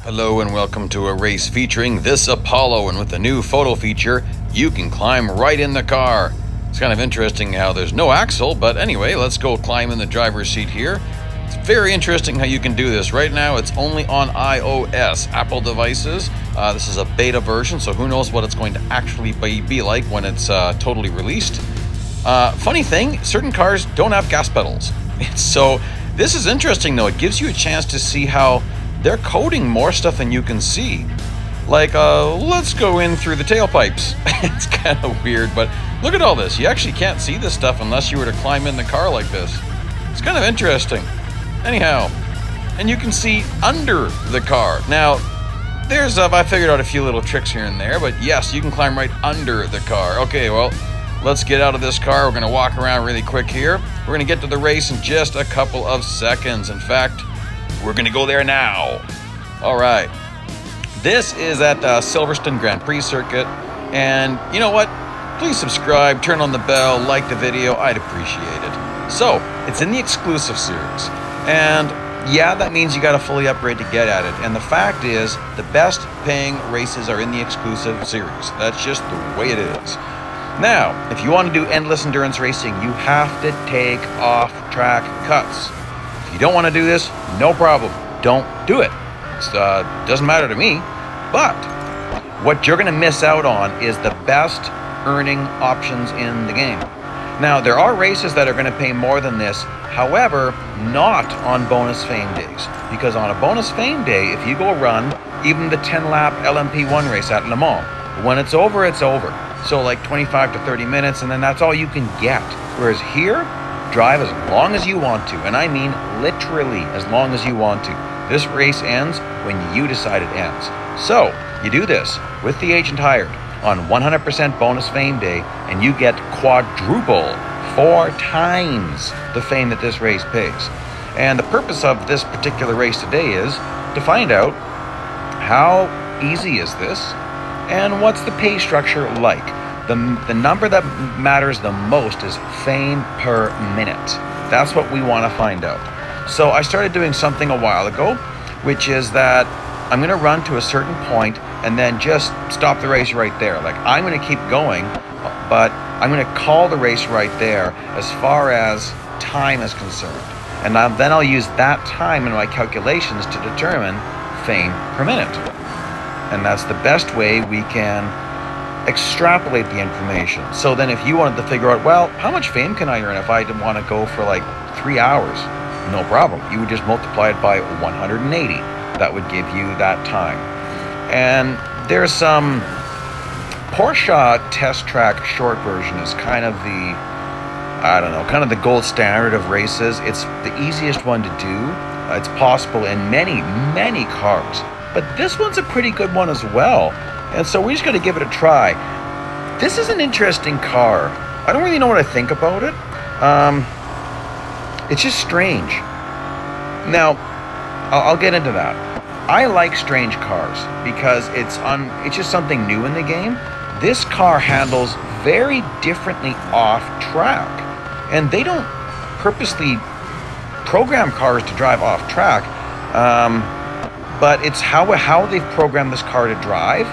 Hello and welcome to a race featuring this Apollo, and with the new photo feature, you can climb right in the car. It's kind of interesting how there's no axle, but anyway, let's go climb in the driver's seat here. It's very interesting how you can do this. Right now, it's only on iOS, Apple devices. This is a beta version, so who knows what it's going to actually be like when it's totally released. Funny thing, certain cars don't have gas pedals. So this is interesting though. It gives you a chance to see how they're coding more stuff than you can see. Like, let's go in through the tailpipes. It's kind of weird, but look at all this. You actually can't see this stuff unless you were to climb in the car like this. It's kind of interesting. Anyhow, and you can see under the car. Now, there's, I figured out a few little tricks here and there, but yes, you can climb right under the car. Okay, well, let's get out of this car. We're gonna walk around really quick here. We're gonna get to the race in just a couple of seconds. In fact, we're gonna go there now. All right. This is at Silverstone Grand Prix circuit. And you know what? Please subscribe, turn on the bell, like the video. I'd appreciate it. So, it's in the exclusive series. And yeah, that means you gotta fully upgrade to get at it. And the fact is, the best paying races are in the exclusive series. That's just the way it is. Now, if you want to do endless endurance racing, you have to take off-track cuts. If you don't want to do this, no problem. Don't do it. It doesn't matter to me. But what you're going to miss out on is the best earning options in the game. Now, there are races that are going to pay more than this. However, not on bonus fame days. Because on a bonus fame day, if you go run even the 10-lap LMP1 race at Le Mans, when it's over, it's over. So like 25 to 30 minutes, and then that's all you can get. Whereas here, drive as long as you want to. And I mean literally as long as you want to. This race ends when you decide it ends. So you do this with the agent hired on 100% bonus fame day, and you get quadruple, 4 times the fame that this race pays. And the purpose of this particular race today is to find out how easy is this and what's the pay structure like. The number that matters the most is fame per minute. That's what we want to find out. So I started doing something a while ago, which is that I'm going to run to a certain point and then just stop the race right there. Like, I'm going to keep going, but I'm going to call the race right there as far as time is concerned. And then I'll use that time in my calculations to determine fame per minute. And that's the best way we can extrapolate the information. So then if you wanted to figure out, well, how much fame can I earn if I didn't want to go for like 3 hours? No problem. You would just multiply it by 180. That would give you that time. And there's some Porsche test track short version is kind of the, I don't know, kind of the gold standard of races. It's the easiest one to do. It's possible in many, many cars. But this one's a pretty good one as well. And so we're just going to give it a try. This is an interesting car. I don't really know what I think about it. It's just strange. Now, I'll get into that. I like strange cars because it's just something new in the game. This car handles very differently off track. And they don't purposely program cars to drive off track. But it's how they've programmed this car to drive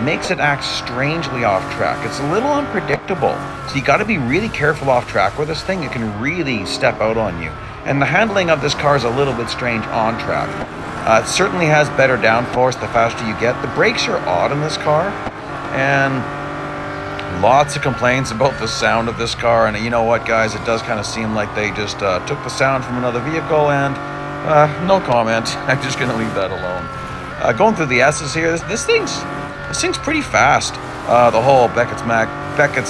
makes it act strangely off track. It's a little unpredictable. So you got to be really careful off track with this thing. It can really step out on you. And the handling of this car is a little bit strange on track. It certainly has better downforce the faster you get. The brakes are odd in this car. And lots of complaints about the sound of this car. And you know what, guys? It does kind of seem like they just took the sound from another vehicle and no comment. I'm just going to leave that alone. Going through the S's here, this thing's pretty fast. The whole Beckett's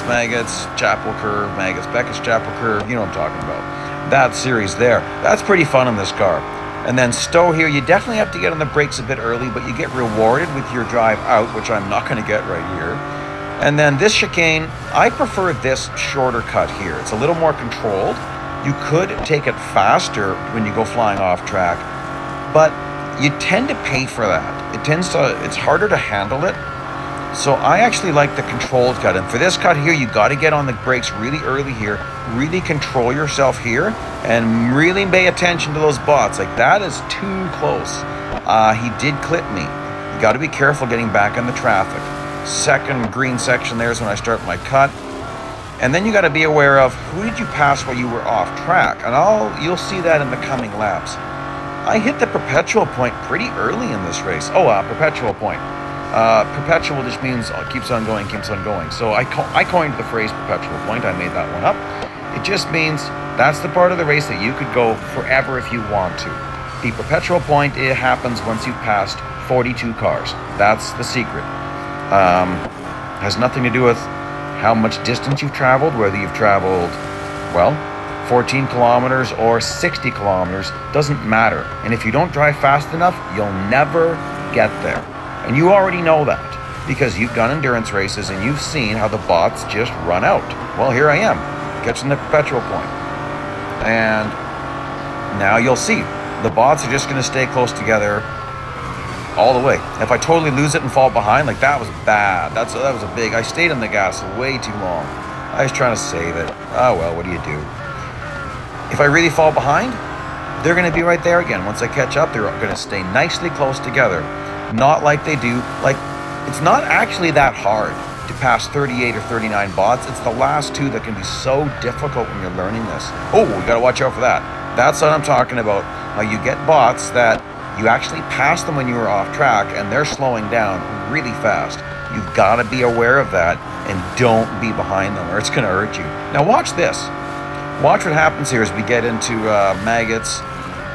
Maggots, Chapel Curve, Maggots, Beckett's Chapel Curve, you know what I'm talking about. That series there, that's pretty fun in this car. And then Stowe here, you definitely have to get on the brakes a bit early, but you get rewarded with your drive out, which I'm not going to get right here. And then this chicane, I prefer this shorter cut here. It's a little more controlled. You could take it faster when you go flying off track, but you tend to pay for that. It's harder to handle it. So I actually like the controlled cut. And for this cut here, you got to get on the brakes really early here, really control yourself here, and really pay attention to those bots. Like, that is too close. He did clip me. You got to be careful getting back in the traffic. Second green section there is when I start my cut. And then you got to be aware of who did you pass while you were off track. And you'll see that in the coming laps. I hit the perpetual point pretty early in this race. Perpetual point. Perpetual just means keeps on going, keeps on going. So I coined the phrase perpetual point. I made that one up. It just means that's the part of the race that you could go forever if you want to. The perpetual point, it happens once you've passed 42 cars. That's the secret. Has nothing to do with how much distance you've traveled, whether you've traveled, 14 kilometers or 60 kilometers, doesn't matter. And if you don't drive fast enough, you'll never get there. And you already know that because you've done endurance races and you've seen how the bots just run out. Well, here I am, catching the perpetual point. And now you'll see, the bots are just going to stay close together all the way. If I totally lose it and fall behind, like that was bad. That was a big, I stayed on the gas way too long. I was trying to save it. Oh well, what do you do? If I really fall behind, they're going to be right there again. Once I catch up, they're going to stay nicely close together. Not like they do, it's not actually that hard to pass 38 or 39 bots. It's the last two that can be so difficult when you're learning this. Oh, we got to watch out for that. That's what I'm talking about. Now you get bots that you actually pass them when you were off track and they're slowing down really fast. You've got to be aware of that and don't be behind them or it's going to hurt you. Now watch this. Watch what happens here as we get into Maggots,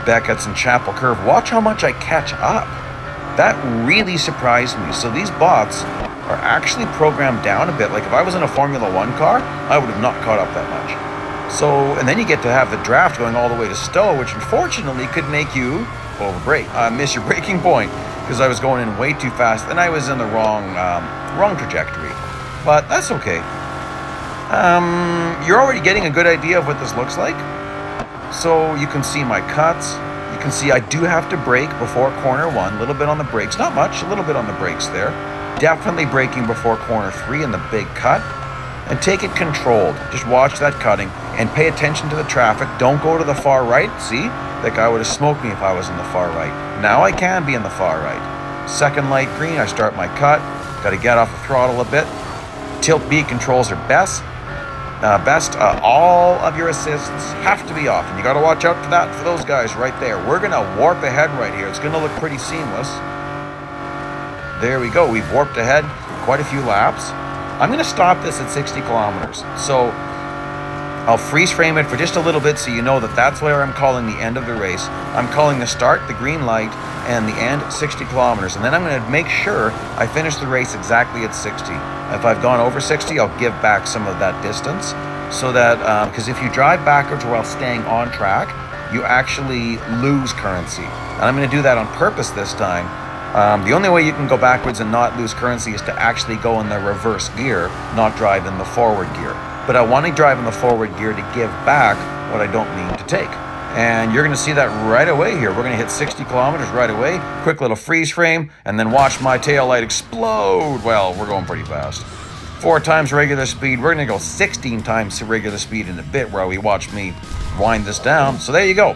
Beckett's, and Chapel Curve. Watch how much I catch up. That really surprised me. So these bots are actually programmed down a bit. Like if I was in a Formula 1 car, I would have not caught up that much. So, and then you get to have the draft going all the way to Stowe, which unfortunately could make you miss your braking point because I was going in way too fast and I was in the wrong trajectory. But that's okay. You're already getting a good idea of what this looks like. So you can see my cuts. You can see I do have to brake before corner 1, a little bit on the brakes, not much, a little bit on the brakes there. Definitely braking before corner 3 in the big cut. And take it controlled. Just watch that cutting and pay attention to the traffic. Don't go to the far right. See, that guy would have smoked me if I was in the far right. Now I can be in the far right. Second light green, I start my cut. Got to get off the throttle a bit. Tilt B controls are best. All of your assists have to be off, and you got to watch out for that for those guys right there. We're going to warp ahead right here. It's going to look pretty seamless. There we go. We've warped ahead quite a few laps. I'm going to stop this at 60 kilometers. So I'll freeze frame it for just a little bit so you know that that's where I'm calling the end of the race. I'm calling the start, the green light, and the end 60 kilometers. And then I'm going to make sure I finish the race exactly at 60. If I've gone over 60, I'll give back some of that distance so that, because if you drive backwards while staying on track, you actually lose currency. And I'm going to do that on purpose this time. The only way you can go backwards and not lose currency is to actually go in the reverse gear, not drive in the forward gear. But I want to drive in the forward gear to give back what I don't need to take. And you're going to see that right away here. We're going to hit 60 kilometers right away. Quick little freeze frame, and then watch my tail light explode. Well, we're going pretty fast. 4 times regular speed. We're going to go 16 times regular speed in a bit while we watch me wind this down. So there you go.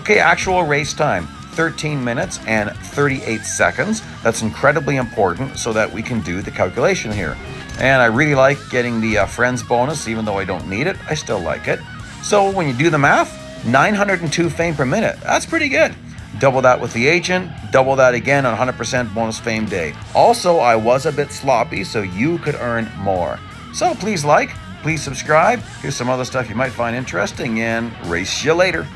Okay, actual race time. 13 minutes and 38 seconds. That's incredibly important so that we can do the calculation here. And I really like getting the friends bonus, even though I don't need it. I still like it. So when you do the math, 902 fame per minute. That's pretty good. Double that with the agent, double that again on 100% bonus fame day. Also, I was a bit sloppy, so you could earn more. So please like, please subscribe. Here's some other stuff you might find interesting, and race you later.